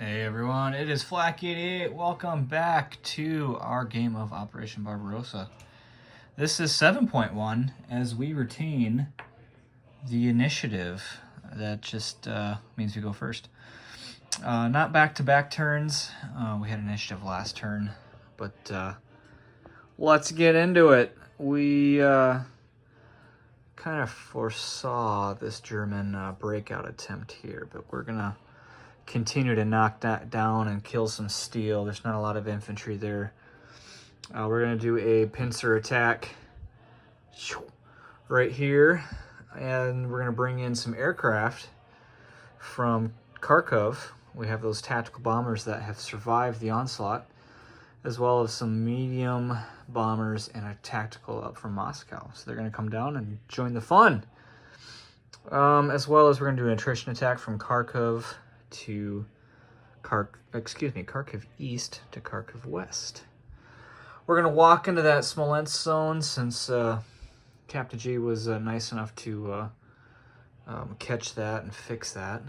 Hey everyone, it is Flack88. Welcome back to our game of Operation Barbarossa. This is 7.1 as we retain the initiative. That just means we go first. Not back-to-back turns. We had initiative last turn, but let's get into it. We kind of foresaw this German breakout attempt here, but we're gonna continue to knock that down and kill some steel. There's not a lot of infantry there. We're going to do a pincer attack right here, and we're going to bring in some aircraft from Kharkov. We have those tactical bombers that have survived the onslaught, as well as some medium bombers and a tactical up from Moscow. So they're going to come down and join the fun. As well as we're going to do an attrition attack from Kharkov to Kharkiv East to Kharkiv West. We're going to walk into that Smolensk zone since Captain G was nice enough to catch that and fix that.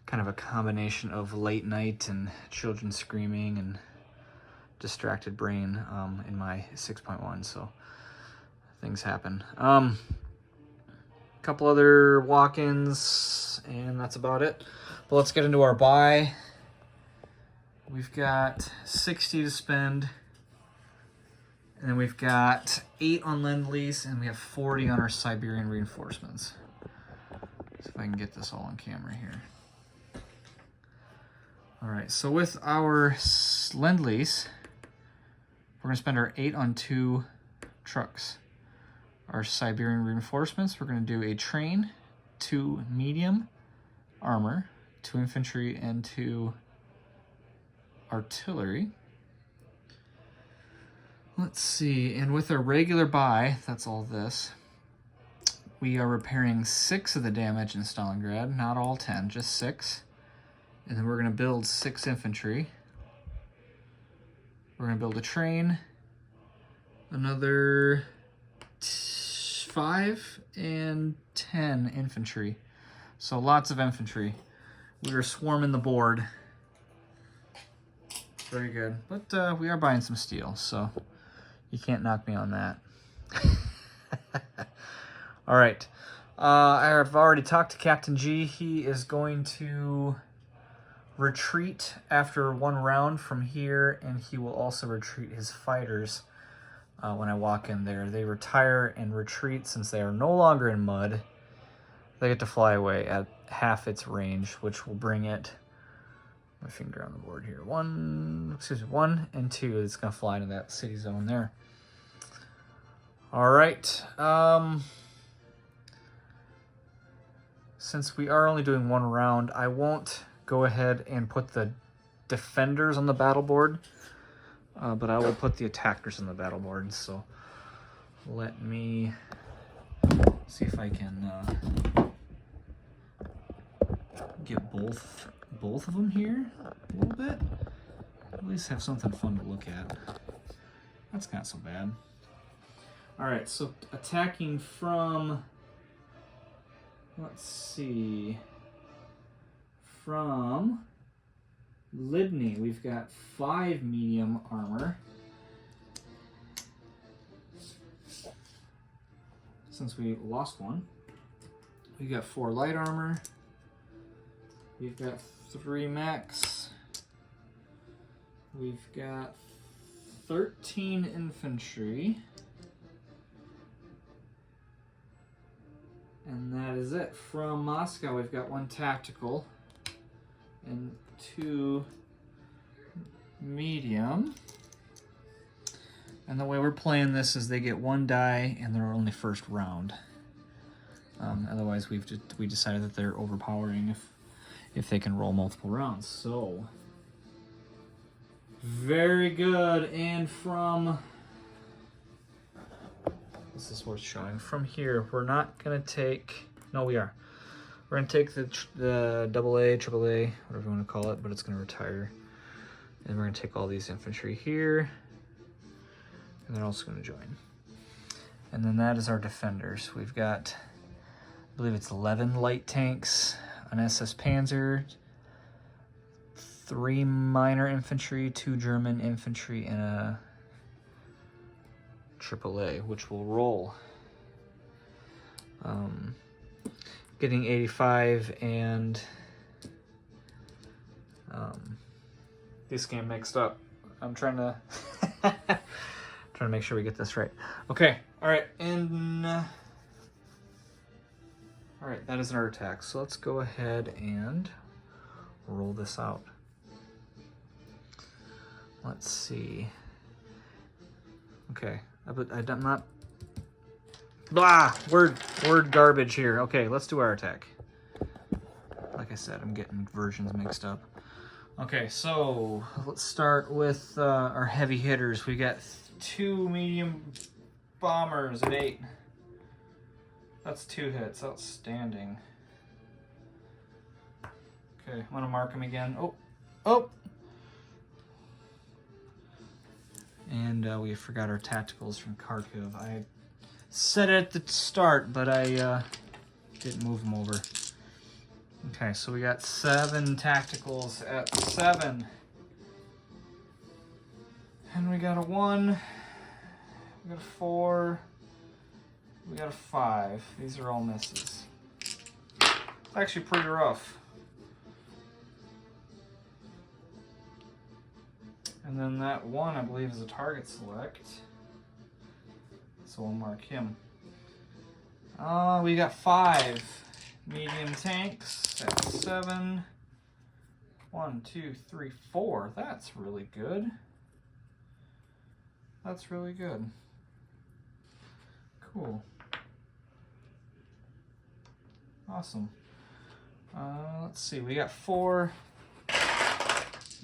Kind of a combination of late night and children screaming and distracted brain in my 6.1, so things happen. Couple other walk-ins, and that's about it. But let's get into our buy. We've got 60 to spend, and then we've got 8 on Lend-Lease, and we have 40 on our Siberian reinforcements. See if I can get this all on camera here. All right, so with our Lend-Lease, we're gonna spend our 8 on 2 trucks. Our Siberian reinforcements, we're going to do a train, 2 medium armor, 2 infantry, and 2 artillery. Let's see, and with our regular buy, that's all this, we are repairing 6 of the damage in Stalingrad, not all 10, just 6. And then we're going to build 6 infantry. We're going to build a train, another 5 and 10 infantry. So lots of infantry. We are swarming the board. Very good. But we are buying some steel, so you can't knock me on that. All right. I've already talked to Captain G. He is going to retreat after 1 round from here, and he will also retreat his fighters. When I walk in there, they retire and retreat since they are no longer in mud. They get to fly away at half its range, which will bring it, my finger on the board here, 1 and 2. It's going to fly into that city zone there. All right. Since we are only doing 1 round, I won't go ahead and put the defenders on the battle board. But I will put the attackers on the battle board, so let me see if I can get both of them here a little bit. At least have something fun to look at. That's not so bad. All right, so attacking from, let's see, from Lidny, we've got 5 medium armor. Since we lost 1. We've got 4 light armor. We've got 3 mechs. We've got 13 infantry. And that is it. From Moscow, we've got 1 tactical and 2 medium. And the way we're playing this is they get 1 die and they're only first round. Otherwise, we decided that they're overpowering if they can roll multiple rounds. So very good. And from, this is worth showing. From here, we're not gonna take. No, we are. We're going to take the AA, AAA, whatever you want to call it, but it's going to retire. And we're going to take all these infantry here, and they're also going to join. And then that is our defenders. We've got, I believe it's 11 light tanks, an SS Panzer, 3 minor infantry, 2 German infantry, and a AAA, which will roll. Getting 85 and this game mixed up. I'm trying to trying to make sure we get this right. Okay, all right, and all right, that is our attack. So let's go ahead and roll this out. Let's see. Okay, I'm not. Blah! Word garbage here. Okay, let's do our attack. Like I said, I'm getting versions mixed up. Okay, so let's start with our heavy hitters. We got 2 medium bombers at 8. That's 2 hits. Outstanding. Okay, I want to mark them again. Oh! And we forgot our tacticals from Kharkiv. I said it at the start, but I didn't move them over. Okay, so we got 7 tacticals at 7. And we got a 1, we got a 4, we got a 5. These are all misses. It's actually pretty rough. And then that 1, I believe, is a target select. So we'll mark him. We got 5 medium tanks at 7. 1, 2, 3, 4. That's really good. That's really good. Cool. Awesome. Let's see. We got 4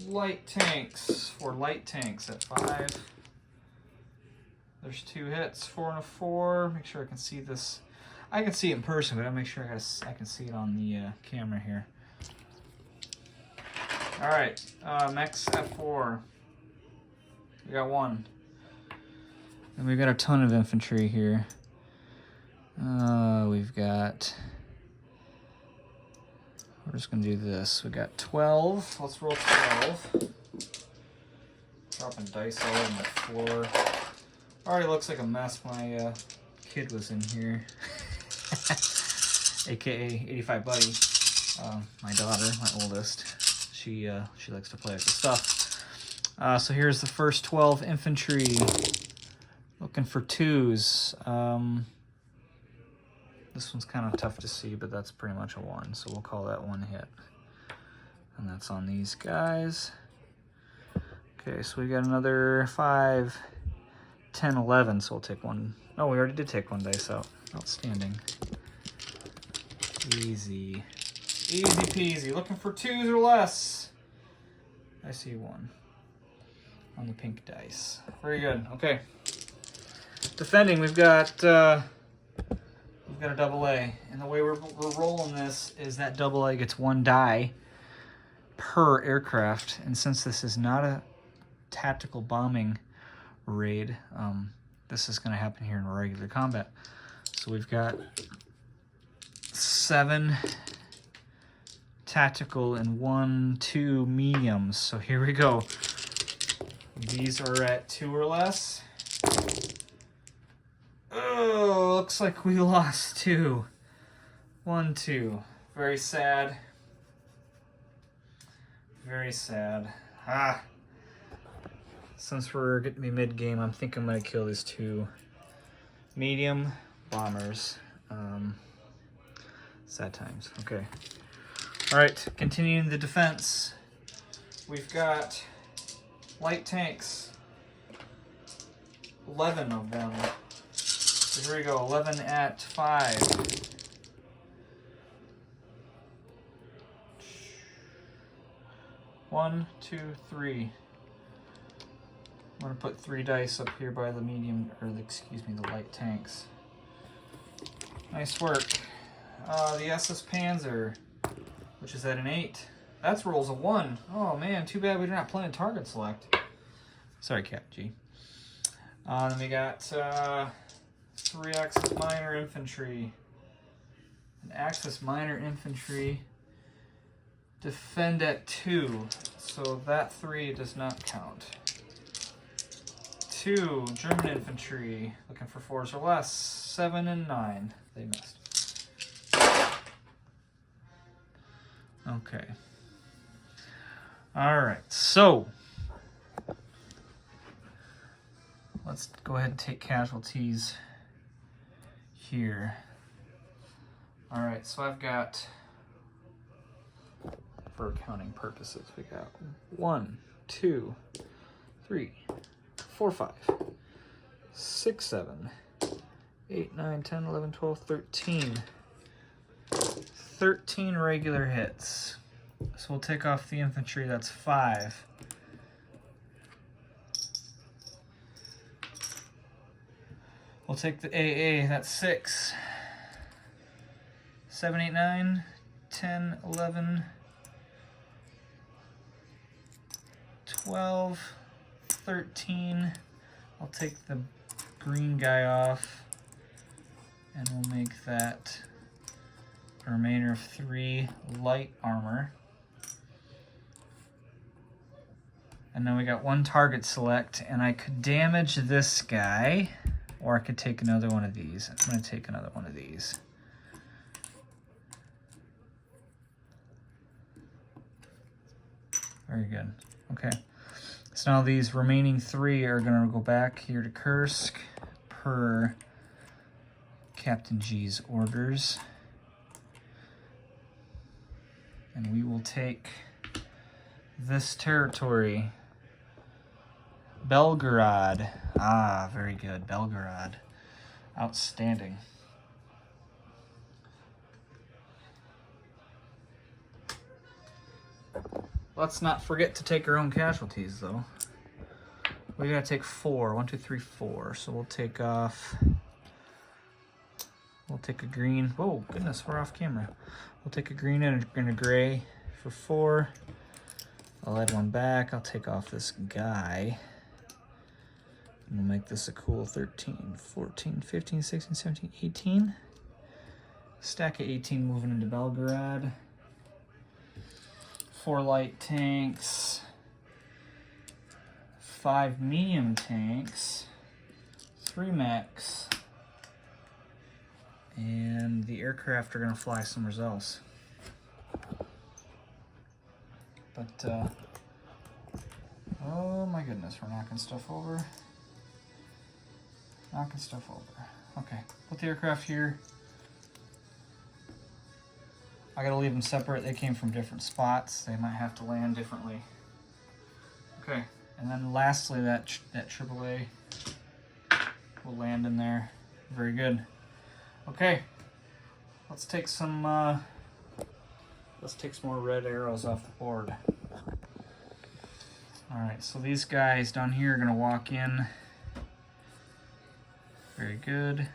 light tanks. 4 light tanks at 5. There's 2 hits, 4 and a 4. Make sure I can see this. I can see it in person, but I'll make sure I can see it on the camera here. All right, mechs at 4. We got 1. And we've got a ton of infantry here. We're just gonna do this. We got 12. Let's roll 12. Dropping dice all over the floor. Already looks like a mess. My kid was in here, aka 85 Buddy, my daughter, my oldest. She likes to play with the stuff. So here's the first 12 infantry. Looking for 2s. This one's kind of tough to see, but that's pretty much a 1, so we'll call that 1 hit. And that's on these guys. Okay, so we got another 5. 10, 11, so we'll take 1. Oh, we already did take 1 dice out. Outstanding. Easy. Easy peasy. Looking for 2s or less. I see 1 on the pink dice. Very good. Okay. Defending, we've got a AA. And the way we're rolling this is that AA gets 1 die per aircraft. And since this is not a tactical bombing raid, this is going to happen here in regular combat. So we've got 7 tactical and 1, 2 mediums. So here we go. These are at 2 or less. Oh, looks like we lost 2. 1, 2. Very sad. Very sad. Since we're getting to be mid-game, I'm thinking I'm going to kill these 2 medium bombers. Sad times. Okay. All right, continuing the defense. We've got light tanks. 11 of them. So here we go, 11 at 5. One, 2, 3. I'm going to put 3 dice up here by the medium, or the light tanks. Nice work. The SS Panzer, which is at an 8. That rolls a 1. Oh man, too bad we're not playing target select. Sorry, Cap G. Then we got 3 Axis Minor Infantry. An Axis Minor Infantry. Defend at 2. so that 3 does not count. 2 German infantry, looking for 4s or less. 7 and 9, they missed. Okay. All right, so let's go ahead and take casualties here. All right, so I've got, for accounting purposes, we got 1, 2, 3, 4, 5, 6, 7, 8, 9, 10, 11, 12, 13. 13 regular hits. So we'll take off the infantry, that's 5. We'll take the AA, that's 6. 7, 8, 9, 10, 11, 12, 13. I'll take the green guy off, and we'll make that a remainder of 3 light armor. And then we got 1 target select, and I could damage this guy, or I could take another one of these. I'm going to take another one of these. Very good. Okay. So now these remaining 3 are going to go back here to Kursk per Captain G's orders. And we will take this territory. Belgorod. Ah, very good. Belgorod. Outstanding. Let's not forget to take our own casualties, though. We gotta take 4. 1, 2, 3, 4. So we'll take off. We'll take a green. Whoa, goodness, we're off camera. We'll take a green and a gray for 4. I'll add 1 back. I'll take off this guy. And we'll make this a cool 13, 14, 15, 16, 17, 18. Stack of 18 moving into Belgorod. 4 light tanks. 5 medium tanks. 3 mechs. And the aircraft are going to fly somewhere else. But, oh my goodness, we're knocking stuff over. Knocking stuff over. Okay, put the aircraft here. I gotta leave them separate. They came from different spots. They might have to land differently. Okay, and then lastly, that AAA will land in there. Very good. Okay, let's take some more red arrows off the board. All right, so these guys down here are gonna walk in. Very good.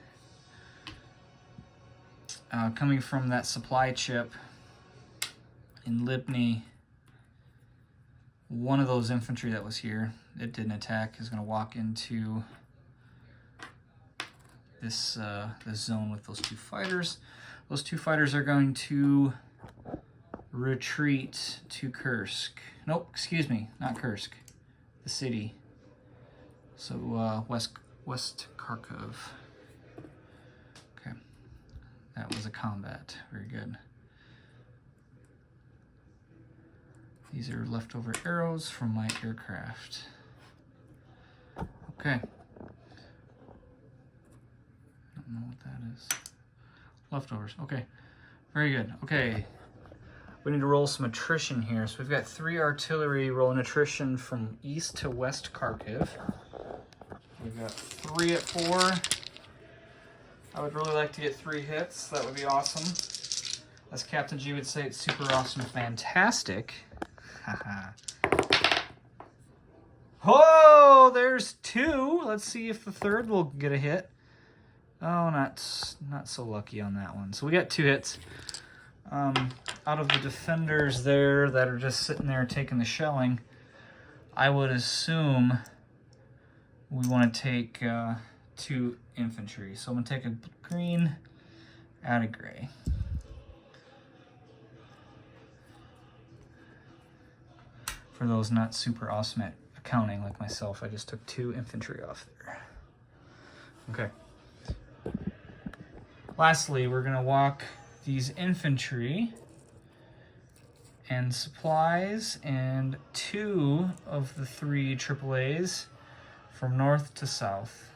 Coming from that supply chip in Lipny, one of those infantry that was here, it didn't attack, is going to walk into this zone with those 2 fighters. Those 2 fighters are going to retreat to Kursk. Nope, excuse me, not Kursk, the city. So West Kharkov. Okay, that was a combat. Very good. These are leftover arrows from my aircraft. Okay. I don't know what that is. Leftovers. Okay. Very good. Okay. We need to roll some attrition here. So we've got 3 artillery rolling attrition from east to west Kharkiv. We've got 3 at 4. I would really like to get 3 hits. That would be awesome. As Captain G would say, it's super awesome, fantastic. Haha. Oh, there's 2. Let's see if the 3rd will get a hit. Oh, not so lucky on that one. So we got 2 hits. Out of the defenders there that are just sitting there taking the shelling, I would assume we want to take 2 infantry. So I'm going to take a green, add a gray. For those not super awesome at accounting like myself, I just took 2 infantry off there. Okay. Lastly, we're going to walk these infantry and supplies and 2 of the 3 AAAs from north to south.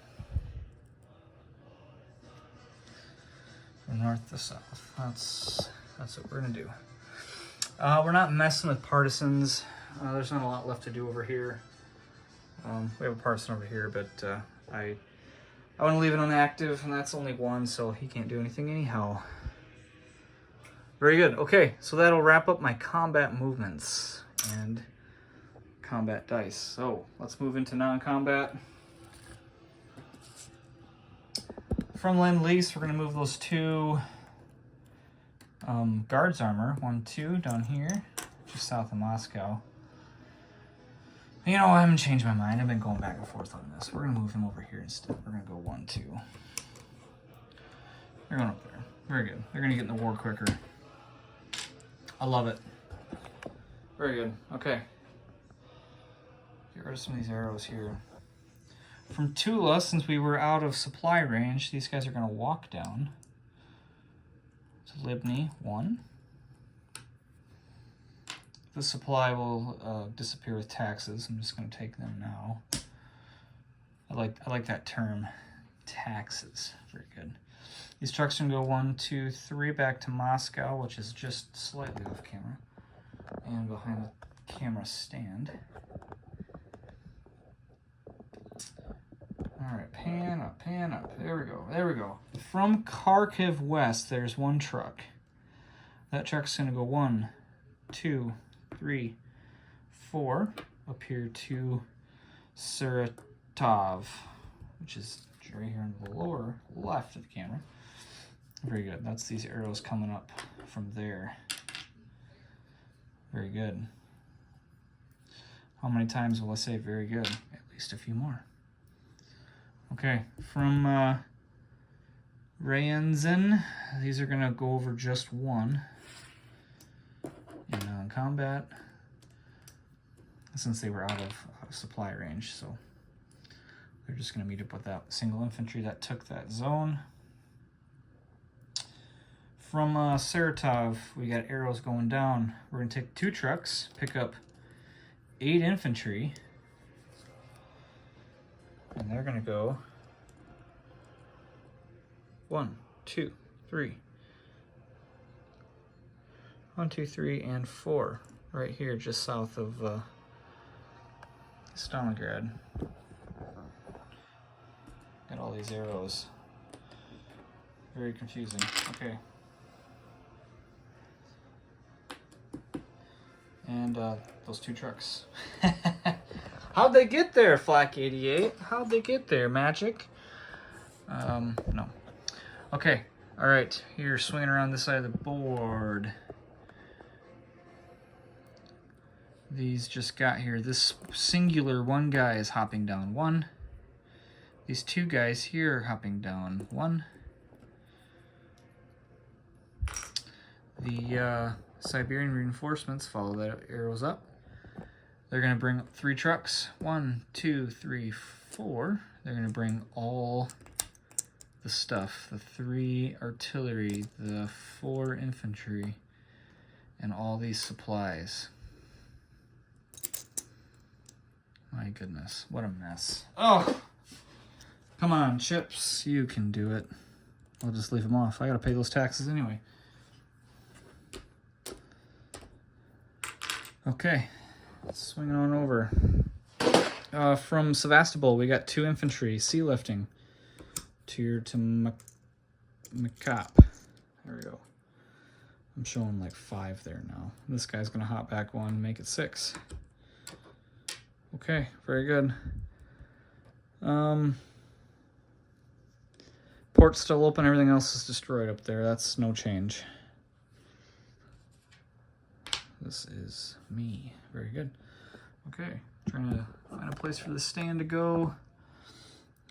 From north to south. That's what we're going to do. We're not messing with partisans. There's not a lot left to do over here. We have a partisan over here, but I want to leave it inactive, and that's only 1, so he can't do anything anyhow. Very good. Okay, so that'll wrap up my combat movements and combat dice. So let's move into non-combat. From Lend-Lease, we're going to move those 2 guards armor, 1, 2 down here, just south of Moscow. You know, I haven't changed my mind. I've been going back and forth on this. We're going to move him over here instead. We're going to go 1, 2. They're going up there. Very good. They're going to get in the war quicker. I love it. Very good. Okay. Get rid of some of these arrows here. From Tula, since we were out of supply range, these guys are going to walk down to Libni, 1. The supply will disappear with taxes. I'm just going to take them now. I like that term, taxes. Very good. These trucks can go 1, 2, 3 back to Moscow, which is just slightly off camera, and behind the camera stand. All right, pan up, pan up. There we go. There we go. From Kharkiv west, there's 1 truck. That truck's going to go 1, 2, 3, 4 up here to Saratov, which is right here in the lower left of the camera. Very good. That's these arrows coming up from there. Very good. How many times will I say very good? At least a few more. Okay, from Rayenzen, these are going to go over just 1 in combat, since they were out of supply range, so they're just going to meet up with that single infantry that took that zone. From Saratov, we got arrows going down. We're going to take 2 trucks, pick up 8 infantry, and they're going to go 1, 2, 3. 1, 2, 3, and 4. Right here, just south of Stalingrad. Got all these arrows. Very confusing. Okay. And those 2 trucks. How'd they get there, Flak 88? How'd they get there, Magic? No. Okay. All right. Here, swinging around this side of the board. These just got here. This singular 1 guy is hopping down 1. These 2 guys here are hopping down 1. The Siberian reinforcements follow that arrows up. They're going to bring 3 trucks. 1, 2, 3, 4. They're going to bring all the stuff. The 3 artillery, the 4 infantry, and all these supplies. My goodness, what a mess. Oh! Come on, Chips, you can do it. I'll just leave them off. I gotta pay those taxes anyway. Okay, swinging on over. From Sevastopol, we got 2 infantry, sea lifting. To Makap. There we go. I'm showing like 5 there now. This guy's gonna hop back 1, make it 6. Okay, very good. Port's still open, everything else is destroyed up there. That's no change. This is me. Very good. Okay, trying to find a place for the stand to go.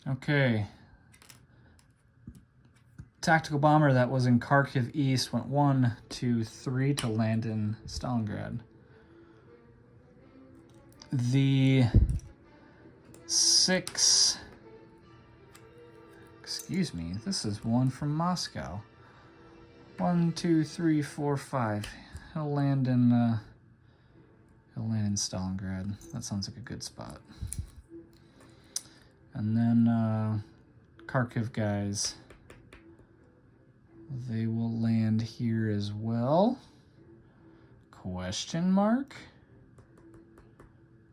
Okay. Tactical bomber that was in Kharkiv East went 1, 2, 3 to land in Stalingrad. the 6, excuse me, this is one from Moscow. 1, 2, 3, 4, 5. He'll land in Stalingrad. That sounds like a good spot. And then Kharkiv guys, they will land here as well. Question mark?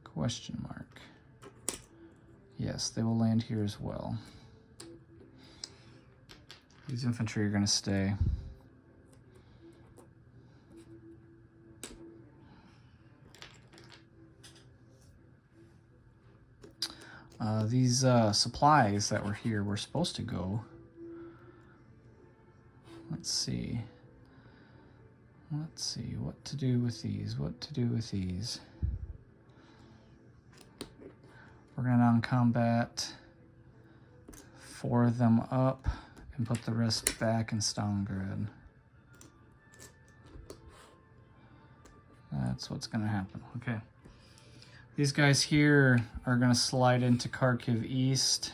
Question mark. Yes, they will land here as well. These infantry are going to stay. These supplies that were here were supposed to go. Let's see. Let's see what to do with these. What to do with these. We're going to non-combat 4 of them up and put the rest back in Stalingrad. That's what's going to happen. Okay. These guys here are going to slide into Kharkiv East.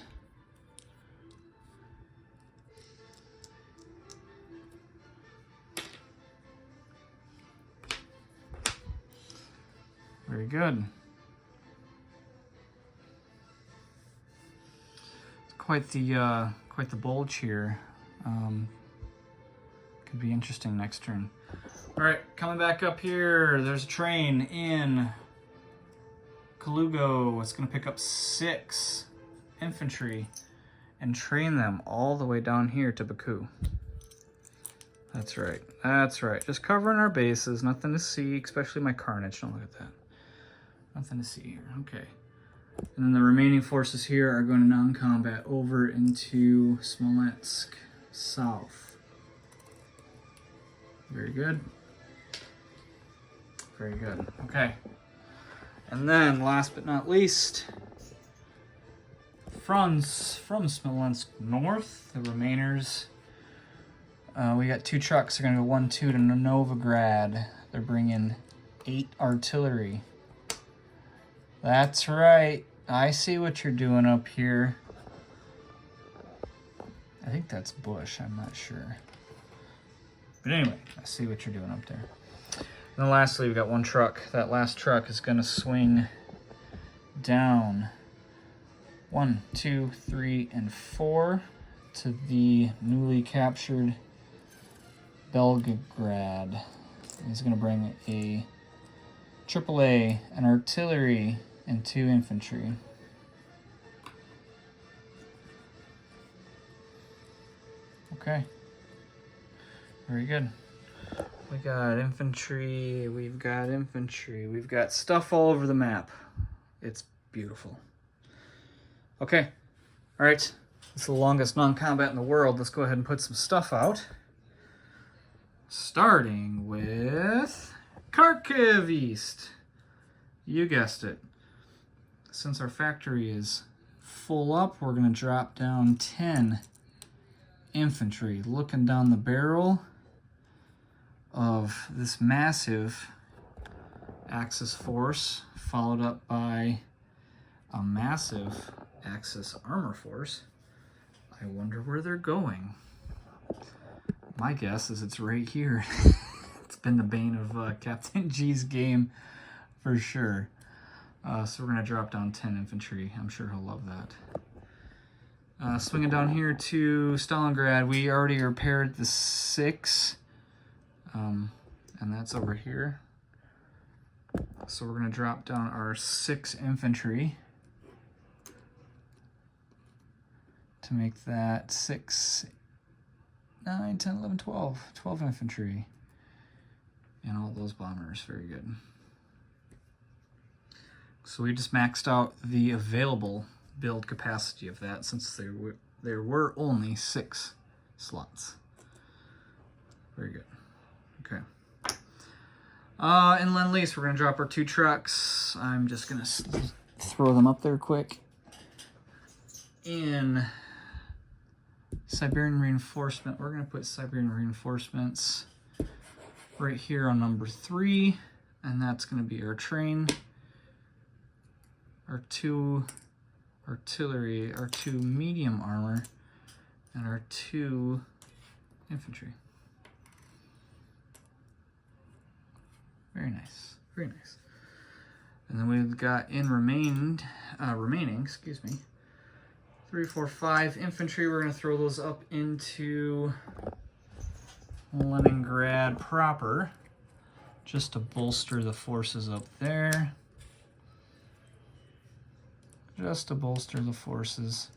Very good. It's quite the bulge here. Could be interesting next turn. All right, coming back up here, there's a train in Kalugo. It's going to pick up 6 infantry and train them all the way down here to Baku. That's right. That's right. Just covering our bases. Nothing to see, especially my carnage. Don't look at that. Nothing to see here. Okay. And then the remaining forces here are going to non-combat over into Smolensk south. Very good. Very good. Okay. And then, last but not least, from Smolensk north, the remainers, we got 2 trucks. They're going to go 1-2 to Novigrad. They're bringing 8 artillery. That's right. I see what you're doing up here. I think that's Bush. I'm not sure. But anyway, I see what you're doing up there. And then lastly, we've got 1 truck. That last truck is going to swing down 1, 2, 3, and 4 to the newly captured Belgorod. He's going to bring a AAA, an artillery, and 2 infantry. Okay. Very good. We got infantry, we've got stuff all over the map. It's beautiful. Okay. All right. It's the longest non-combat in the world. Let's go ahead and put some stuff out. Starting with Kharkiv East. You guessed it. Since our factory is full up, we're going to drop down 10 infantry. Looking down the barrel of this massive Axis force, followed up by a massive Axis armor force. I wonder where they're going. My guess is it's right here. It's been the bane of Captain G's game for sure. So we're going to drop down 10 infantry. I'm sure he'll love that. Swinging down here to Stalingrad, we already repaired the 6, and that's over here. So we're going to drop down our 6 infantry to make that 6, 9, 10, 11, 12. 12 infantry and all those bombers. Very good. So we just maxed out the available build capacity of that since there were only 6 slots. Very good. Okay. In Lend-Lease, we're going to drop our 2 trucks. I'm just going to throw them up there quick. In Siberian Reinforcement, we're going to put Siberian Reinforcements right here on number 3, and that's going to be our train. our 2 artillery, our 2 medium armor, and our 2 infantry. Very nice, very nice. And then we've got in remaining, excuse me, 3, 4, 5 infantry. We're going to throw those up into Leningrad proper, just to bolster the forces up there. Just to bolster the forces.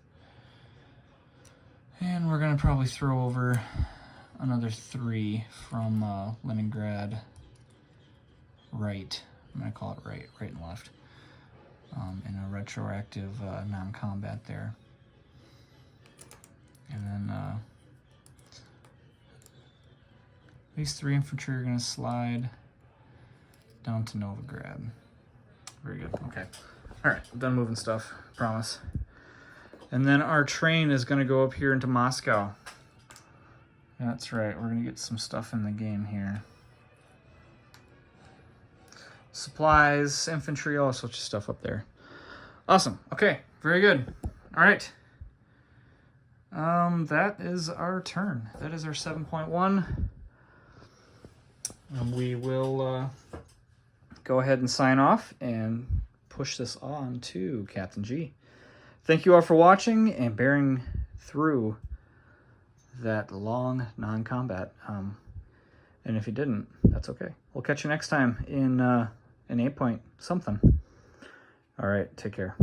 And we're going to probably throw over another 3 from Leningrad right. I'm going to call it right and left. In a retroactive non-combat there. And then these 3 infantry are going to slide down to Novigrad. Very good. Okay. All right. I'm done moving stuff. Promise. And then our train is going to go up here into Moscow. That's right. We're going to get some stuff in the game here. Supplies, infantry, all sorts of stuff up there. Awesome. Okay. Very good. All right. That is our turn. That is our 7.1. And we will go ahead and sign off and push this on to Captain G. Thank you all for watching and bearing through that long non-combat. And if you didn't, that's okay. We'll catch you next time in 8 point something. All right, take care.